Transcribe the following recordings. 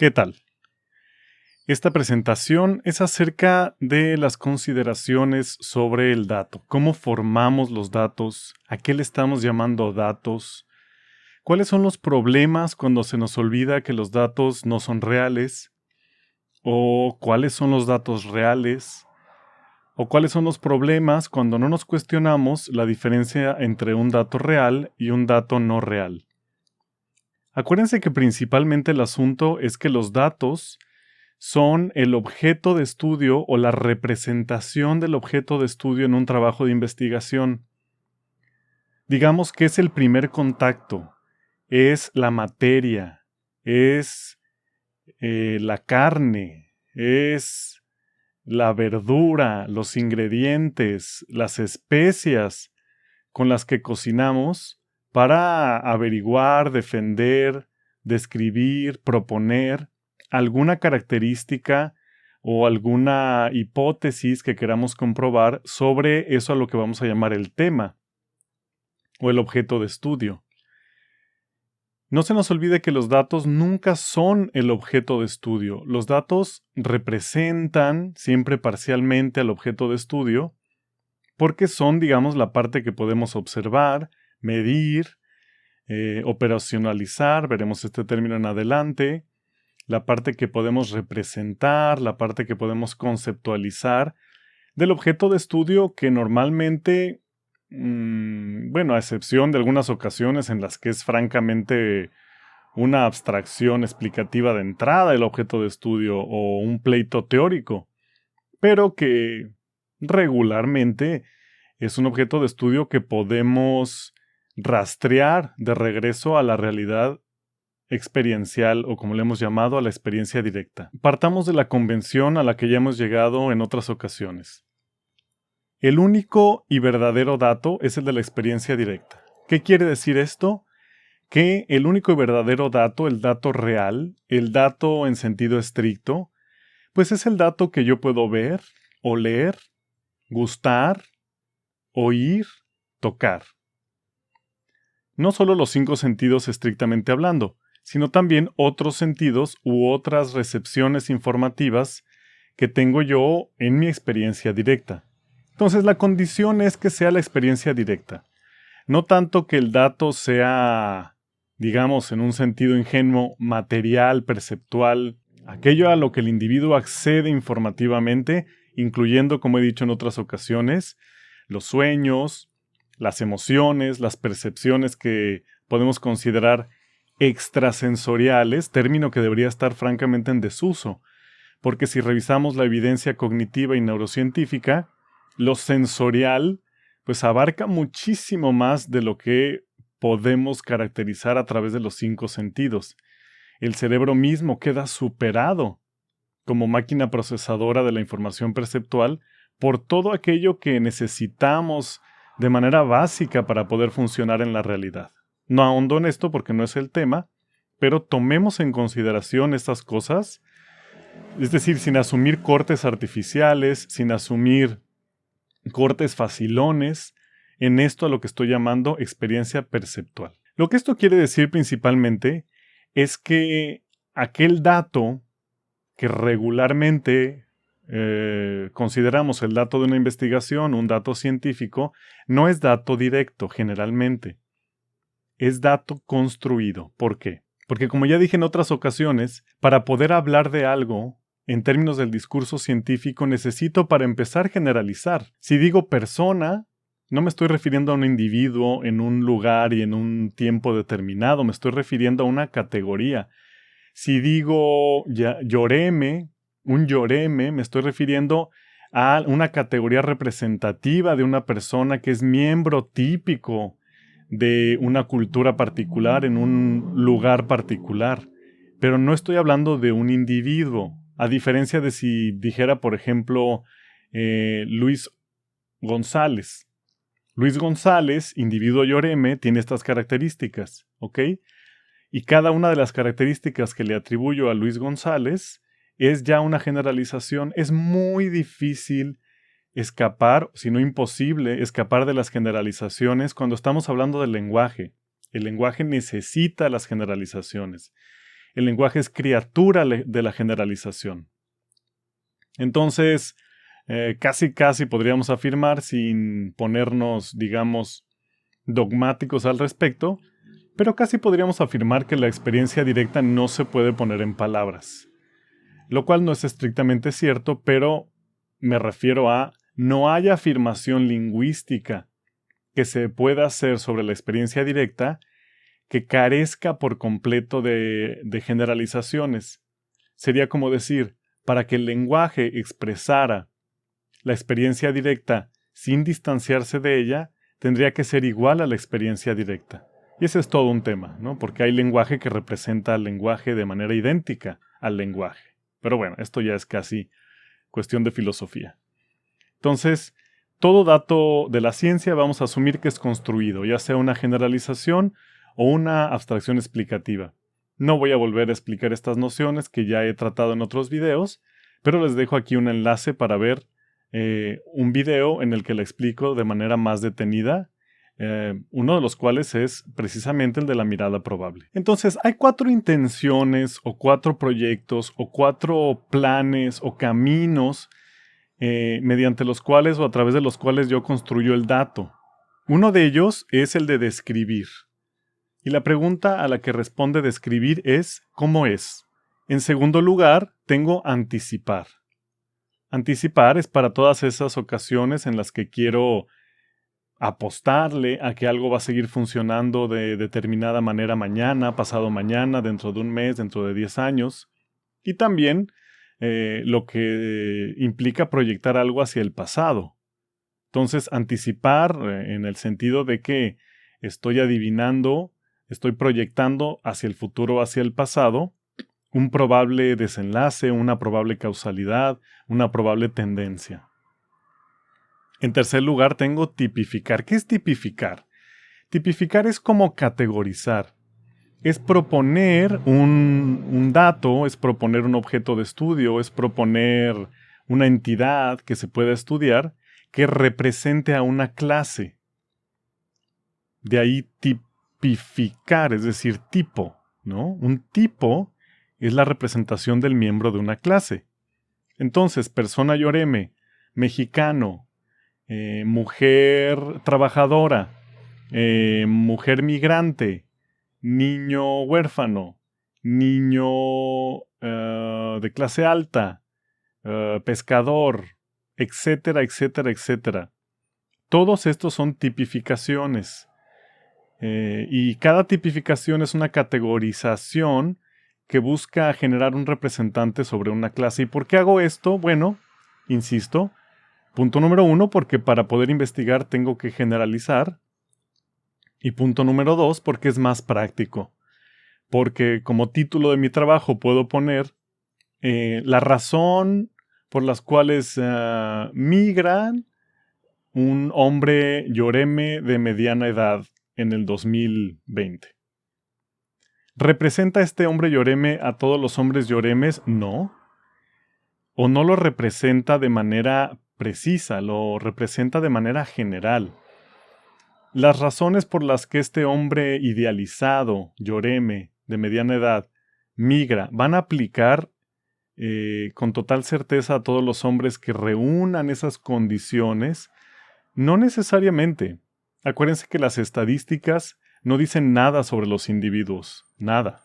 ¿Qué tal? Esta presentación es acerca de las consideraciones sobre el dato, cómo formamos los datos, a qué le estamos llamando datos, cuáles son los problemas cuando se nos olvida que los datos no son reales, o cuáles son los datos reales, o cuáles son los problemas cuando no nos cuestionamos la diferencia entre un dato real y un dato no real. Acuérdense que principalmente el asunto es que los datos son el objeto de estudio o la representación del objeto de estudio en un trabajo de investigación. Digamos que es el primer contacto, es la materia, es la carne, es la verdura, los ingredientes, las especias con las que cocinamos para averiguar, defender, describir, proponer alguna característica o alguna hipótesis que queramos comprobar sobre eso a lo que vamos a llamar el tema o el objeto de estudio. No se nos olvide que los datos nunca son el objeto de estudio. Los datos representan siempre parcialmente al objeto de estudio porque son, digamos, la parte que podemos observar, medir, operacionalizar, veremos este término en adelante, la parte que podemos representar, la parte que podemos conceptualizar del objeto de estudio que normalmente, a excepción de algunas ocasiones en las que es francamente una abstracción explicativa de entrada el objeto de estudio o un pleito teórico, pero que regularmente es un objeto de estudio que podemos rastrear de regreso a la realidad experiencial o como le hemos llamado a la experiencia directa. Partamos de la convención a la que ya hemos llegado en otras ocasiones. El único y verdadero dato es el de la experiencia directa. ¿Qué quiere decir esto? Que el único y verdadero dato, el dato real, el dato en sentido estricto, pues es el dato que yo puedo ver, oler, gustar, oír, tocar. No solo los 5 sentidos estrictamente hablando, sino también otros sentidos u otras recepciones informativas que tengo yo en mi experiencia directa. Entonces la condición es que sea la experiencia directa. No tanto que el dato sea, digamos, en un sentido ingenuo, material, perceptual, aquello a lo que el individuo accede informativamente, incluyendo, como he dicho en otras ocasiones, los sueños, las emociones, las percepciones que podemos considerar extrasensoriales, término que debería estar francamente en desuso, porque si revisamos la evidencia cognitiva y neurocientífica, lo sensorial pues abarca muchísimo más de lo que podemos caracterizar a través de los 5 sentidos. El cerebro mismo queda superado como máquina procesadora de la información perceptual por todo aquello que necesitamos de manera básica para poder funcionar en la realidad. No ahondo en esto porque no es el tema, pero tomemos en consideración estas cosas, es decir, sin asumir cortes artificiales, sin asumir cortes facilones, en esto a lo que estoy llamando experiencia perceptual. Lo que esto quiere decir principalmente es que aquel dato que regularmente consideramos el dato de una investigación, un dato científico, no es dato directo generalmente. Es dato construido. ¿Por qué? Porque como ya dije en otras ocasiones, para poder hablar de algo, en términos del discurso científico, necesito para empezar generalizar. Si digo persona, no me estoy refiriendo a un individuo en un lugar y en un tiempo determinado, me estoy refiriendo a una categoría. Si digo lloreme, un lloreme, me estoy refiriendo a una categoría representativa de una persona que es miembro típico de una cultura particular en un lugar particular. Pero no estoy hablando de un individuo, a diferencia de si dijera, por ejemplo, Luis González. Luis González, individuo lloreme, tiene estas características, ¿ok? Y cada una de las características que le atribuyo a Luis González es ya una generalización. Es muy difícil escapar, si no imposible, escapar de las generalizaciones cuando estamos hablando del lenguaje. El lenguaje necesita las generalizaciones. El lenguaje es criatura de la generalización. Entonces, casi podríamos afirmar, sin ponernos, digamos, dogmáticos al respecto, pero casi podríamos afirmar que la experiencia directa no se puede poner en palabras. Lo cual no es estrictamente cierto, pero me refiero a no hay afirmación lingüística que se pueda hacer sobre la experiencia directa que carezca por completo de generalizaciones. Sería como decir, para que el lenguaje expresara la experiencia directa sin distanciarse de ella, tendría que ser igual a la experiencia directa. Y ese es todo un tema, ¿no? Porque hay lenguaje que representa al lenguaje de manera idéntica al lenguaje. Pero bueno, esto ya es casi cuestión de filosofía. Entonces, todo dato de la ciencia vamos a asumir que es construido, ya sea una generalización o una abstracción explicativa. No voy a volver a explicar estas nociones que ya he tratado en otros videos, pero les dejo aquí un enlace para ver un video en el que la explico de manera más detenida, uno de los cuales es precisamente el de la mirada probable. Entonces, hay 4 intenciones o 4 proyectos o 4 planes o caminos mediante los cuales o a través de los cuales yo construyo el dato. Uno de ellos es el de describir. Y la pregunta a la que responde describir es ¿cómo es? En segundo lugar, tengo anticipar. Anticipar es para todas esas ocasiones en las que quiero apostarle a que algo va a seguir funcionando de determinada manera mañana, pasado mañana, dentro de un mes, dentro de 10 años. Y también lo que implica proyectar algo hacia el pasado. Entonces, anticipar en el sentido de que estoy adivinando, estoy proyectando hacia el futuro o hacia el pasado un probable desenlace, una probable causalidad, una probable tendencia. En tercer lugar, tengo tipificar. ¿Qué es tipificar? Tipificar es como categorizar. Es proponer un dato, es proponer un objeto de estudio, es proponer una entidad que se pueda estudiar que represente a una clase. De ahí tipificar, es decir, tipo, ¿no? Un tipo es la representación del miembro de una clase. Entonces, persona Yoreme, mexicano, mujer trabajadora, mujer migrante, niño huérfano, niño de clase alta, pescador, etcétera, etcétera, etcétera. Todos estos son tipificaciones. Y cada tipificación es una categorización que busca generar un representante sobre una clase. ¿Y por qué hago esto? Bueno, insisto, punto número 1, porque para poder investigar tengo que generalizar. Y punto número 2, porque es más práctico. Porque como título de mi trabajo puedo poner la razón por las cuales migran un hombre Yoreme de mediana edad en el 2020. ¿Representa este hombre Yoreme a todos los hombres Yoremes? No. O no lo representa de manera precisa, lo representa de manera general. Las razones por las que este hombre idealizado, Yoreme, de mediana edad, migra, van a aplicar con total certeza a todos los hombres que reúnan esas condiciones. No necesariamente. Acuérdense que las estadísticas no dicen nada sobre los individuos, nada.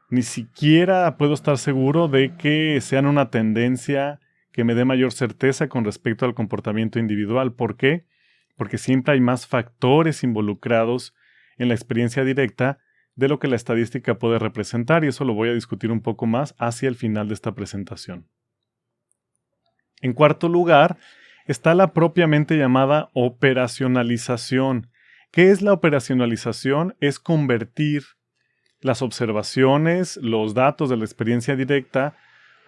Ni siquiera puedo estar seguro de que sean una tendencia que me dé mayor certeza con respecto al comportamiento individual. ¿Por qué? Porque siempre hay más factores involucrados en la experiencia directa de lo que la estadística puede representar, y eso lo voy a discutir un poco más hacia el final de esta presentación. En cuarto lugar, está la propiamente llamada operacionalización. ¿Qué es la operacionalización? Es convertir las observaciones, los datos de la experiencia directa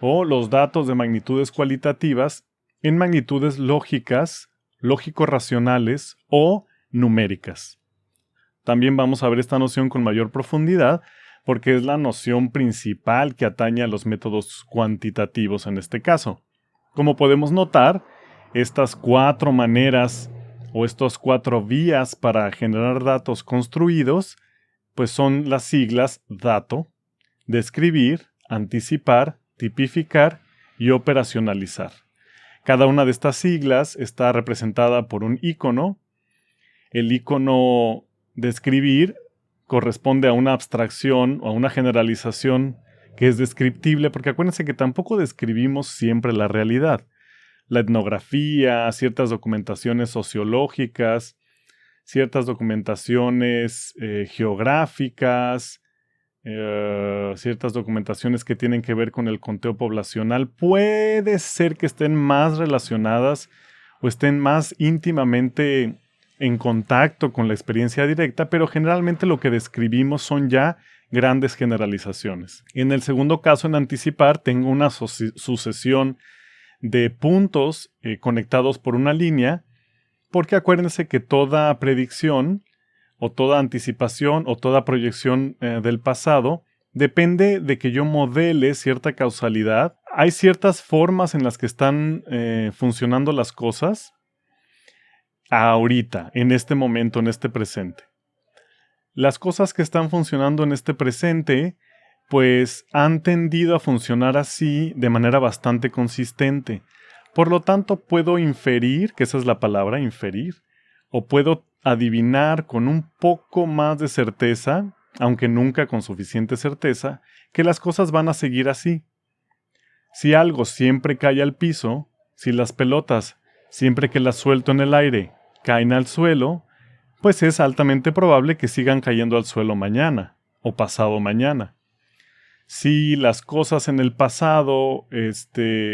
o los datos de magnitudes cualitativas en magnitudes lógicas, lógico-racionales o numéricas. También vamos a ver esta noción con mayor profundidad porque es la noción principal que atañe a los métodos cuantitativos en este caso. Como podemos notar, estas 4 maneras o estas 4 vías para generar datos construidos, pues son las siglas DATO, describir, anticipar, tipificar y operacionalizar. Cada una de estas siglas está representada por un icono. El icono describir corresponde a una abstracción o a una generalización que es descriptible, porque acuérdense que tampoco describimos siempre la realidad. La etnografía, ciertas documentaciones sociológicas, ciertas documentaciones geográficas, ciertas documentaciones que tienen que ver con el conteo poblacional, puede ser que estén más relacionadas o estén más íntimamente en contacto con la experiencia directa, pero generalmente lo que describimos son ya grandes generalizaciones. En el segundo caso, en anticipar, tengo una sucesión de puntos conectados por una línea, porque acuérdense que toda predicción o toda anticipación o toda proyección del pasado depende de que yo modele cierta causalidad. Hay ciertas formas en las que están funcionando las cosas ahorita, en este momento, en este presente. Las cosas que están funcionando en este presente, pues han tendido a funcionar así de manera bastante consistente. Por lo tanto, puedo inferir, que esa es la palabra, inferir, o puedo adivinar con un poco más de certeza, aunque nunca con suficiente certeza, que las cosas van a seguir así. Si algo siempre cae al piso, si las pelotas, siempre que las suelto en el aire, caen al suelo, pues es altamente probable que sigan cayendo al suelo mañana o pasado mañana. Si las cosas en el pasado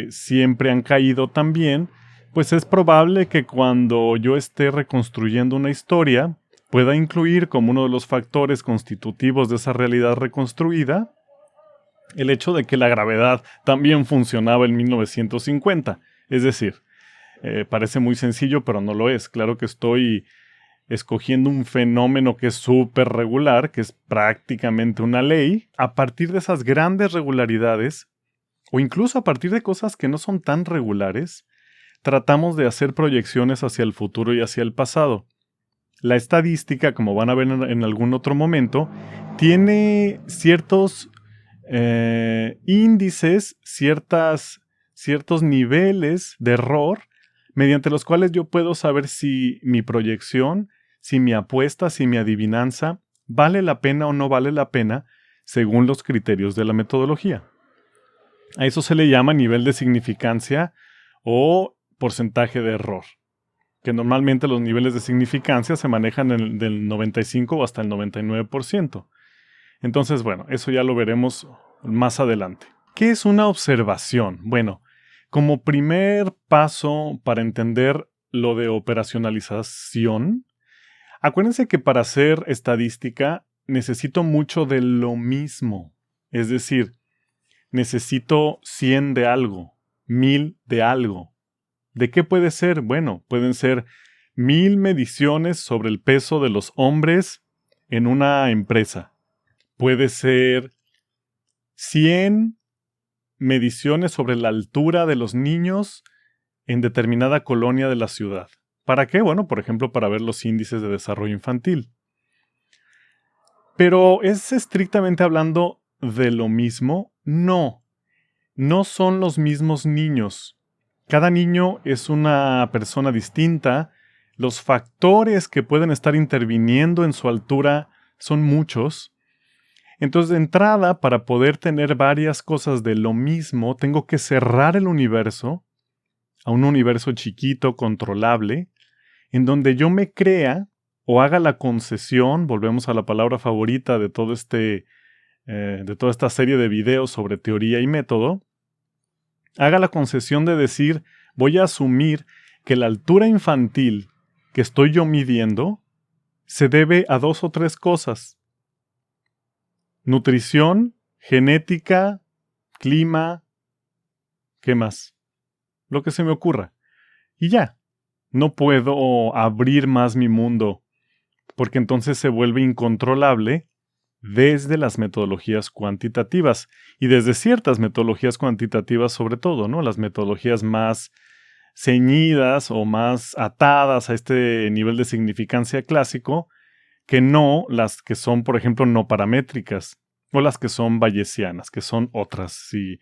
siempre han caído también, pues es probable que cuando yo esté reconstruyendo una historia, pueda incluir como uno de los factores constitutivos de esa realidad reconstruida el hecho de que la gravedad también funcionaba en 1950. Es decir, parece muy sencillo, pero no lo es. Claro que estoy escogiendo un fenómeno que es súper regular, que es prácticamente una ley. A partir de esas grandes regularidades, o incluso a partir de cosas que no son tan regulares, tratamos de hacer proyecciones hacia el futuro y hacia el pasado. La estadística, como van a ver en algún otro momento, tiene ciertos índices, ciertos niveles de error, mediante los cuales yo puedo saber si mi proyección, si mi apuesta, si mi adivinanza vale la pena o no vale la pena según los criterios de la metodología. A eso se le llama nivel de significancia o porcentaje de error, que normalmente los niveles de significancia se manejan del 95 o hasta el 99%. Entonces, bueno, eso ya lo veremos más adelante. ¿Qué es una observación? Bueno, como primer paso para entender lo de operacionalización, acuérdense que para hacer estadística necesito mucho de lo mismo. Es decir, necesito 100 de algo, 1000 de algo. ¿De qué puede ser? Bueno, pueden ser 1000 mediciones sobre el peso de los hombres en una empresa. Puede ser 100 mediciones sobre la altura de los niños en determinada colonia de la ciudad. ¿Para qué? Bueno, por ejemplo, para ver los índices de desarrollo infantil. Pero ¿es estrictamente hablando de lo mismo? No. No son los mismos niños. Cada niño es una persona distinta. Los factores que pueden estar interviniendo en su altura son muchos. Entonces, de entrada, para poder tener varias cosas de lo mismo, tengo que cerrar el universo a un universo chiquito, controlable, en donde yo me crea o haga la concesión, volvemos a la palabra favorita de todo de toda esta serie de videos sobre teoría y método, haga la concesión de decir, voy a asumir que la altura infantil que estoy yo midiendo se debe a 2 o 3 cosas. Nutrición, genética, clima, ¿qué más? Lo que se me ocurra. Y ya. No puedo abrir más mi mundo, porque entonces se vuelve incontrolable desde las metodologías cuantitativas y desde ciertas metodologías cuantitativas sobre todo, ¿no? Las metodologías más ceñidas o más atadas a este nivel de significancia clásico, que no las que son, por ejemplo, no paramétricas. o las que son bayesianas, que son otras. Si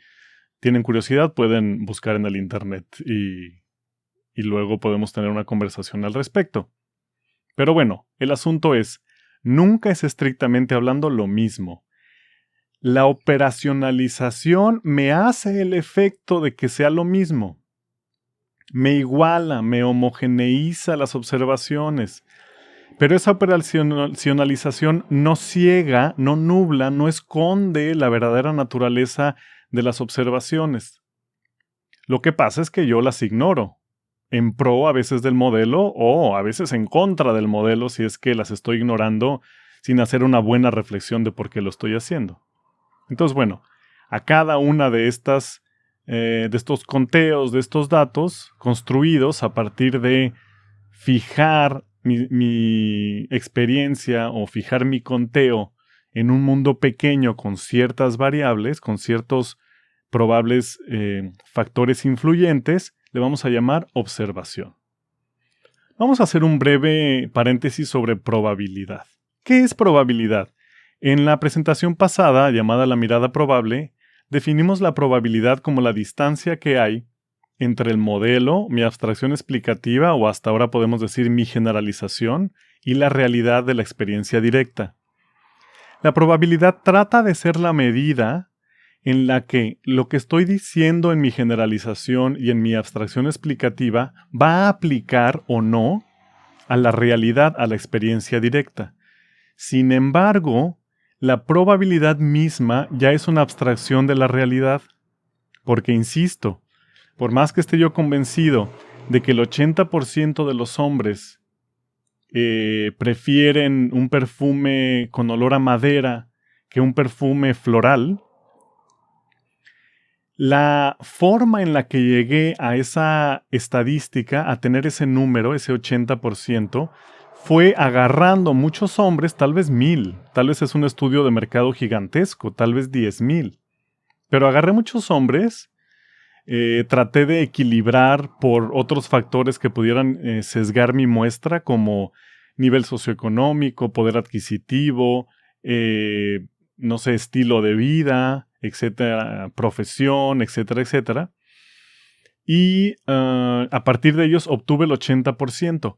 tienen curiosidad, pueden buscar en el internet y luego podemos tener una conversación al respecto. Pero bueno, el asunto es, nunca es estrictamente hablando lo mismo. La operacionalización me hace el efecto de que sea lo mismo. Me iguala, me homogeneiza las observaciones. Pero esa operacionalización no ciega, no nubla, no esconde la verdadera naturaleza de las observaciones. Lo que pasa es que yo las ignoro, en pro a veces del modelo o a veces en contra del modelo si es que las estoy ignorando sin hacer una buena reflexión de por qué lo estoy haciendo. Entonces, bueno, a cada una de estos conteos, de estos datos construidos a partir de fijar mi experiencia o fijar mi conteo en un mundo pequeño con ciertas variables, con ciertos probables factores influyentes, le vamos a llamar observación. Vamos a hacer un breve paréntesis sobre probabilidad. ¿Qué es probabilidad? En la presentación pasada, llamada la mirada probable, definimos la probabilidad como la distancia que hay entre el modelo, mi abstracción explicativa, o hasta ahora podemos decir mi generalización, y la realidad de la experiencia directa. La probabilidad trata de ser la medida en la que lo que estoy diciendo en mi generalización y en mi abstracción explicativa va a aplicar o no a la realidad, a la experiencia directa. Sin embargo, la probabilidad misma ya es una abstracción de la realidad, porque insisto, por más que esté yo convencido de que el 80% de los hombres prefieren un perfume con olor a madera que un perfume floral, la forma en la que llegué a esa estadística, a tener ese número, ese 80%, fue agarrando muchos hombres, tal vez 1000, tal vez es un estudio de mercado gigantesco, tal vez 10,000. Pero agarré muchos hombres, traté de equilibrar por otros factores que pudieran sesgar mi muestra, como nivel socioeconómico, poder adquisitivo, no sé, estilo de vida, etcétera, profesión, etcétera, etcétera. Y a partir de ellos obtuve el 80%.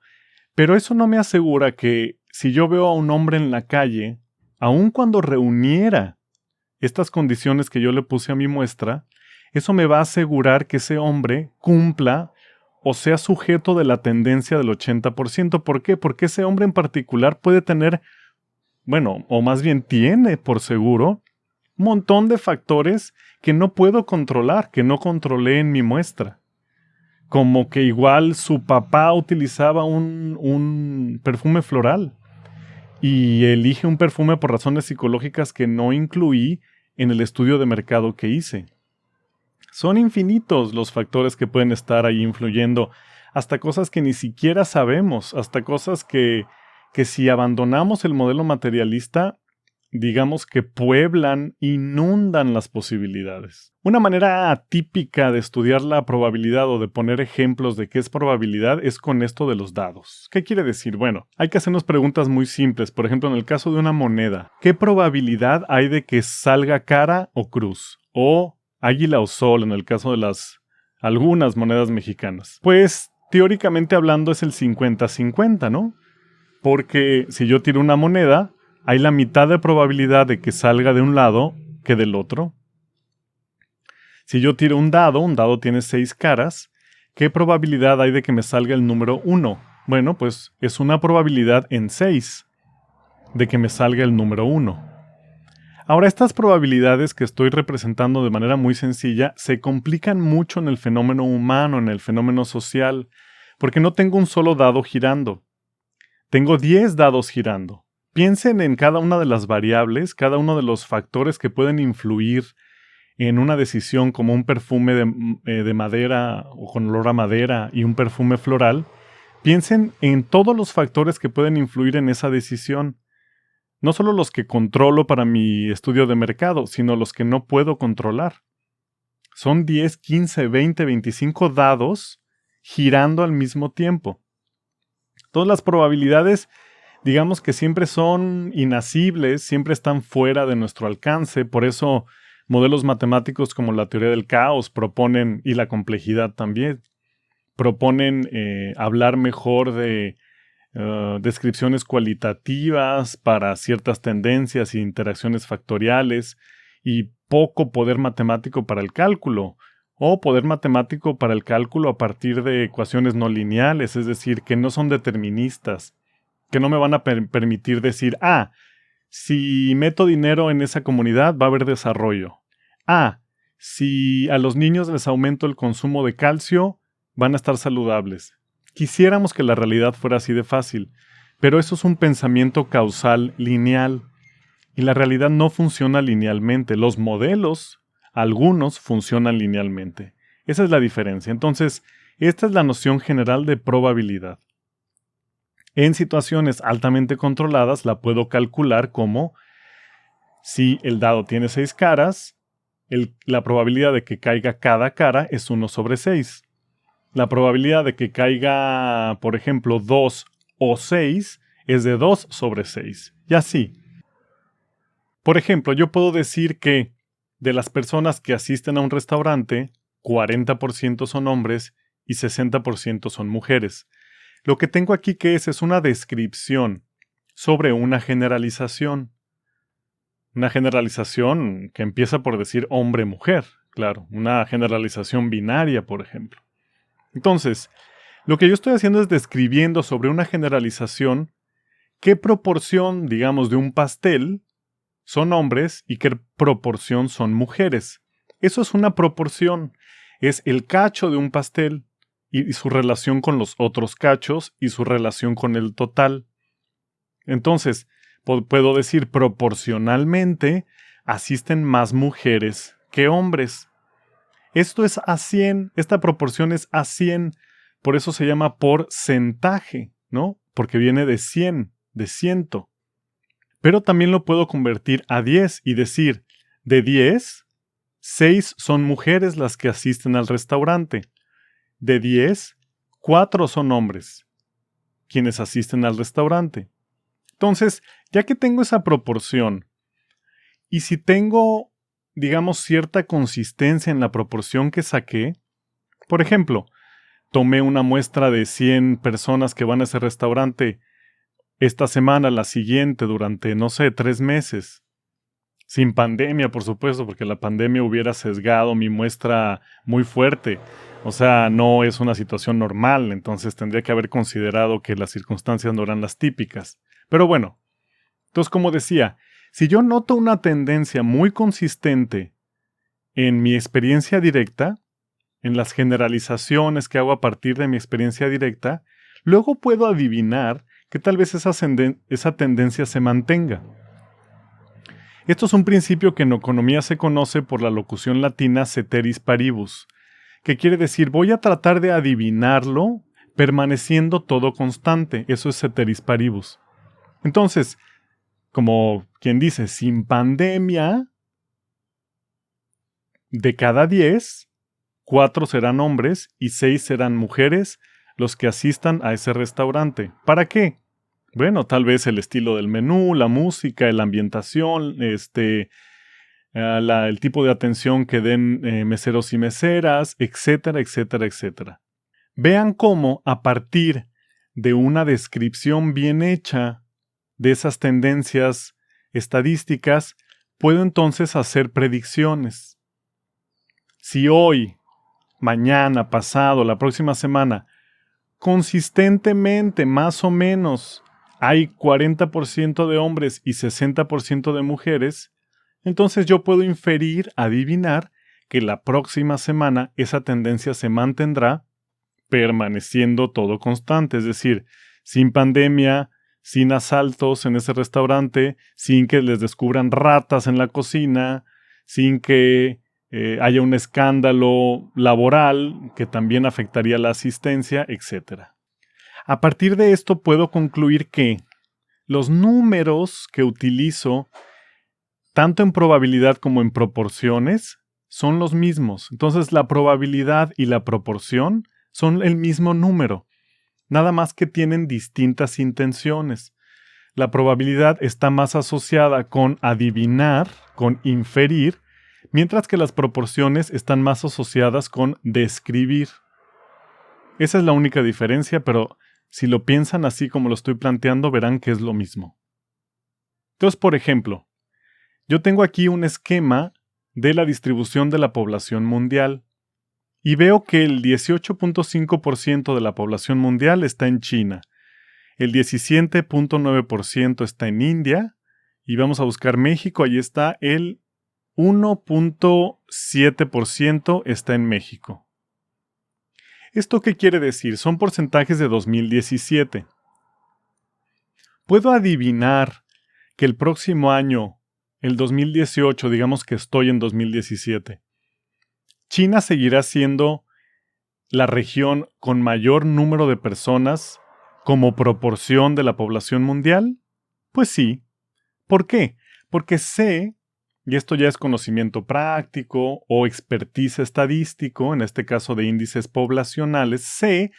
Pero eso no me asegura que si yo veo a un hombre en la calle, aun cuando reuniera estas condiciones que yo le puse a mi muestra, eso me va a asegurar que ese hombre cumpla o sea sujeto de la tendencia del 80%. ¿Por qué? Porque ese hombre en particular puede tener, bueno, o más bien tiene por seguro, un montón de factores que no puedo controlar, que no controlé en mi muestra. Como que igual su papá utilizaba un perfume floral y elige un perfume por razones psicológicas que no incluí en el estudio de mercado que hice. Son infinitos los factores que pueden estar ahí influyendo, hasta cosas que ni siquiera sabemos, hasta cosas que si abandonamos el modelo materialista, digamos que pueblan, inundan las posibilidades. Una manera atípica de estudiar la probabilidad o de poner ejemplos de qué es probabilidad es con esto de los dados. ¿Qué quiere decir? Bueno, hay que hacernos preguntas muy simples. Por ejemplo, en el caso de una moneda, ¿qué probabilidad hay de que salga cara o cruz? O águila o sol en el caso de algunas monedas mexicanas. Pues teóricamente hablando es el 50-50, ¿no? Porque si yo tiro una moneda, hay la mitad de probabilidad de que salga de un lado que del otro. Si yo tiro un dado tiene 6 caras, ¿qué probabilidad hay de que me salga el número 1? Bueno, pues es una probabilidad en 6 de que me salga el número 1. Ahora, estas probabilidades que estoy representando de manera muy sencilla se complican mucho en el fenómeno humano, en el fenómeno social, porque no tengo un solo dado girando. Tengo 10 dados girando. Piensen en cada una de las variables, cada uno de los factores que pueden influir en una decisión como un perfume de madera o con olor a madera y un perfume floral. Piensen en todos los factores que pueden influir en esa decisión. No solo los que controlo para mi estudio de mercado, sino los que no puedo controlar. Son 10, 15, 20, 25 dados girando al mismo tiempo. Todas las probabilidades, digamos que siempre son inacibles, siempre están fuera de nuestro alcance. Por eso modelos matemáticos como la teoría del caos proponen, y la complejidad también, proponen hablar mejor de descripciones cualitativas para ciertas tendencias e interacciones factoriales y poco poder matemático para el cálculo, o poder matemático para el cálculo a partir de ecuaciones no lineales, es decir, que no son deterministas, que no me van a permitir decir, si meto dinero en esa comunidad va a haber desarrollo. Si a los niños les aumento el consumo de calcio, van a estar saludables. Quisiéramos que la realidad fuera así de fácil, pero eso es un pensamiento causal lineal. Y la realidad no funciona linealmente. Los modelos, algunos, funcionan linealmente. Esa es la diferencia. Entonces, esta es la noción general de probabilidad. En situaciones altamente controladas la puedo calcular como si el dado tiene 6 caras, la probabilidad de que caiga cada cara es 1 sobre 6. La probabilidad de que caiga, por ejemplo, 2 o 6 es de 2 sobre 6. Y así. Por ejemplo, yo puedo decir que de las personas que asisten a un restaurante, 40% son hombres y 60% son mujeres. Lo que tengo aquí que es una descripción sobre una generalización. Una generalización que empieza por decir hombre-mujer, claro. Una generalización binaria, por ejemplo. Entonces, lo que yo estoy haciendo es describiendo sobre una generalización qué proporción, digamos, de un pastel son hombres y qué proporción son mujeres. Eso es una proporción. Es el cacho de un pastel y su relación con los otros cachos y su relación con el total. Entonces, puedo decir proporcionalmente asisten más mujeres que hombres. Esto es a 100, esta proporción es a 100, por eso se llama porcentaje, ¿no? Porque viene de 100, de ciento. Pero también lo puedo convertir a 10 y decir, de 10, 6 son mujeres las que asisten al restaurante. De 10, 4 son hombres quienes asisten al restaurante. Entonces, ya que tengo esa proporción, y si tengo, digamos, cierta consistencia en la proporción que saqué, por ejemplo, tomé una muestra de 100 personas que van a ese restaurante esta semana, la siguiente, durante, 3 meses. Sin pandemia, por supuesto, porque la pandemia hubiera sesgado mi muestra muy fuerte. O sea, no es una situación normal, entonces tendría que haber considerado que las circunstancias no eran las típicas. Pero bueno, entonces como decía, si yo noto una tendencia muy consistente en mi experiencia directa, en las generalizaciones que hago a partir de mi experiencia directa, luego puedo adivinar que tal vez esa tendencia se mantenga. Esto es un principio que en economía se conoce por la locución latina ceteris paribus, que quiere decir voy a tratar de adivinarlo permaneciendo todo constante. Eso es ceteris paribus. Entonces, como quien dice, sin pandemia, de cada 10, 4 serán hombres y 6 serán mujeres los que asistan a ese restaurante. ¿Para qué? Bueno, tal vez el estilo del menú, la música, la ambientación, el tipo de atención que den meseros y meseras, etcétera, etcétera, etcétera. Vean cómo a partir de una descripción bien hecha de esas tendencias estadísticas, puedo entonces hacer predicciones. Si hoy, mañana, pasado, la próxima semana, consistentemente, más o menos, hay 40% de hombres y 60% de mujeres, entonces yo puedo inferir, adivinar, que la próxima semana esa tendencia se mantendrá permaneciendo todo constante, es decir, sin pandemia, sin asaltos en ese restaurante, sin que les descubran ratas en la cocina, sin que haya un escándalo laboral que también afectaría la asistencia, etc. A partir de esto puedo concluir que los números que utilizo, tanto en probabilidad como en proporciones, son los mismos. Entonces la probabilidad y la proporción son el mismo número, nada más que tienen distintas intenciones. la probabilidad está más asociada con adivinar, con inferir, mientras que las proporciones están más asociadas con describir. Esa es la única diferencia, pero si lo piensan así como lo estoy planteando, verán que es lo mismo. Entonces, por ejemplo, yo tengo aquí un esquema de la distribución de la población mundial y veo que el 18.5% de la población mundial está en China, el 17.9% está en India y vamos a buscar México, ahí está el 1.7% está en México. ¿Esto qué quiere decir? Son porcentajes de 2017. ¿Puedo adivinar que el próximo año, el 2018, digamos que estoy en 2017, China seguirá siendo la región con mayor número de personas como proporción de la población mundial? Pues sí. ¿Por qué? Porque sé, y esto ya es conocimiento práctico o expertise estadístico, en este caso de índices poblacionales, sé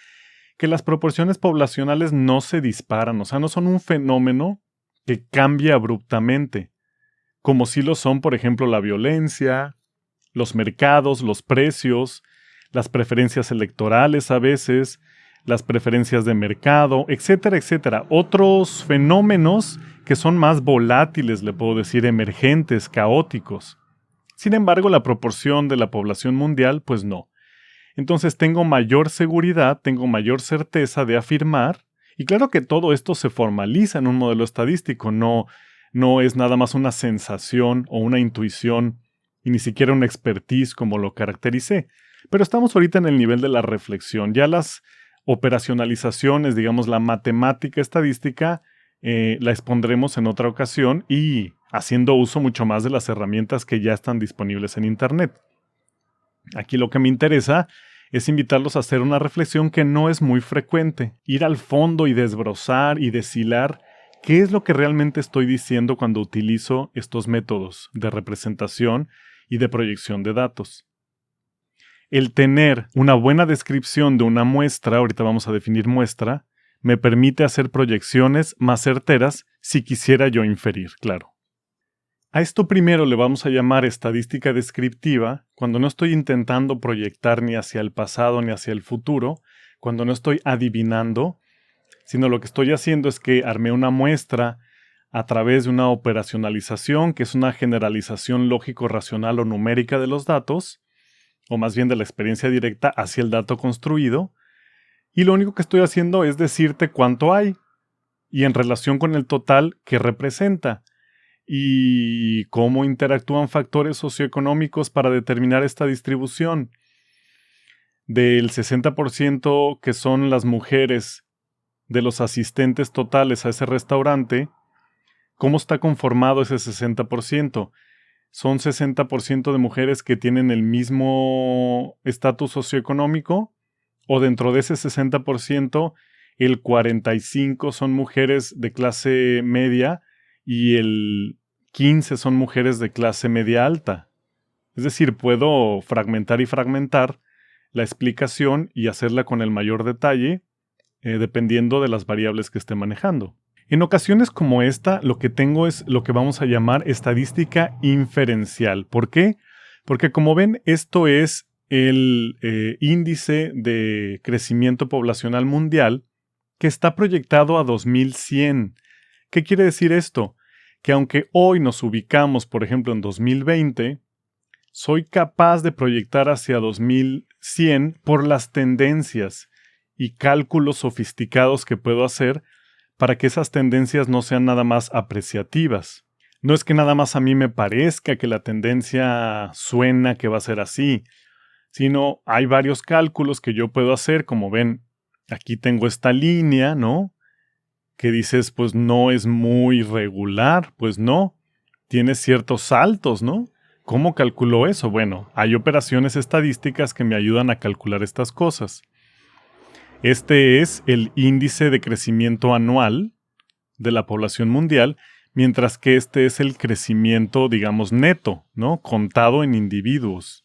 que las proporciones poblacionales no se disparan, o sea, no son un fenómeno que cambia abruptamente, como sí lo son, por ejemplo, la violencia, los mercados, los precios, las preferencias electorales a veces, las preferencias de mercado, etcétera, etcétera. Otros fenómenos que son más volátiles, le puedo decir, emergentes, caóticos. Sin embargo, la proporción de la población mundial, pues no. Entonces tengo mayor seguridad, tengo mayor certeza de afirmar, y claro que todo esto se formaliza en un modelo estadístico, no es nada más una sensación o una intuición y ni siquiera una expertise como lo caractericé. Pero estamos ahorita en el nivel de la reflexión. Ya las operacionalizaciones, digamos la matemática estadística, la expondremos en otra ocasión y haciendo uso mucho más de las herramientas que ya están disponibles en Internet. Aquí lo que me interesa es invitarlos a hacer una reflexión que no es muy frecuente, ir al fondo y desbrozar y deshilar qué es lo que realmente estoy diciendo cuando utilizo estos métodos de representación y de proyección de datos. El tener una buena descripción de una muestra, ahorita vamos a definir muestra, me permite hacer proyecciones más certeras si quisiera yo inferir, claro. A esto primero le vamos a llamar estadística descriptiva, cuando no estoy intentando proyectar ni hacia el pasado ni hacia el futuro, cuando no estoy adivinando, sino lo que estoy haciendo es que armé una muestra a través de una operacionalización, que es una generalización lógico-racional o numérica de los datos, o más bien de la experiencia directa hacia el dato construido, y lo único que estoy haciendo es decirte cuánto hay, y en relación con el total, qué representa, y cómo interactúan factores socioeconómicos para determinar esta distribución. Del 60% que son las mujeres de los asistentes totales a ese restaurante, ¿cómo está conformado ese 60%? ¿Son 60% de mujeres que tienen el mismo estatus socioeconómico? ¿O dentro de ese 60%, el 45% son mujeres de clase media y el 15% son mujeres de clase media alta? Es decir, puedo fragmentar y fragmentar la explicación y hacerla con el mayor detalle, dependiendo de las variables que esté manejando. En ocasiones como esta, lo que tengo es lo que vamos a llamar estadística inferencial. ¿Por qué? Porque como ven, esto es el índice de crecimiento poblacional mundial que está proyectado a 2100. ¿Qué quiere decir esto? Que aunque hoy nos ubicamos, por ejemplo, en 2020, soy capaz de proyectar hacia 2100 por las tendencias y cálculos sofisticados que puedo hacer para que esas tendencias no sean nada más apreciativas. No es que nada más a mí me parezca que la tendencia suena que va a ser así, sino hay varios cálculos que yo puedo hacer, como ven, aquí tengo esta línea, ¿no? Que dices, pues no es muy regular, pues no, tiene ciertos saltos, ¿no? ¿Cómo calculo eso? Bueno, hay operaciones estadísticas que me ayudan a calcular estas cosas. Este es el índice de crecimiento anual de la población mundial, mientras que este es el crecimiento, digamos, neto, ¿no? Contado en individuos.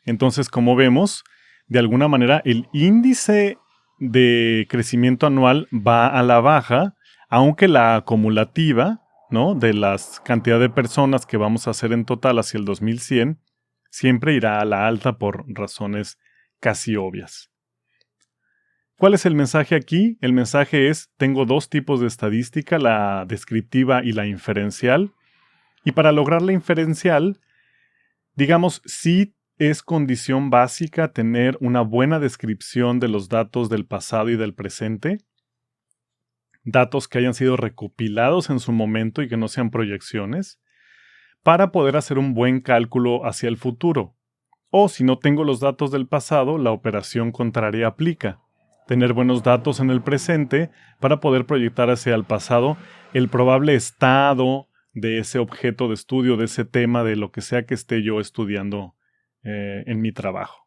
Entonces, como vemos, de alguna manera el índice de crecimiento anual va a la baja aunque la acumulativa, ¿no?, de las cantidad de personas que vamos a hacer en total hacia el 2100 siempre irá a la alta por razones casi obvias. ¿Cuál es el mensaje aquí? El mensaje es, tengo dos tipos de estadística, la descriptiva y la inferencial. Y para lograr la inferencial, digamos, sí es condición básica tener una buena descripción de los datos del pasado y del presente, datos que hayan sido recopilados en su momento y que no sean proyecciones, para poder hacer un buen cálculo hacia el futuro. O si no tengo los datos del pasado, la operación contraria aplica. Tener buenos datos en el presente para poder proyectar hacia el pasado el probable estado de ese objeto de estudio, de ese tema, de lo que sea que esté yo estudiando en mi trabajo.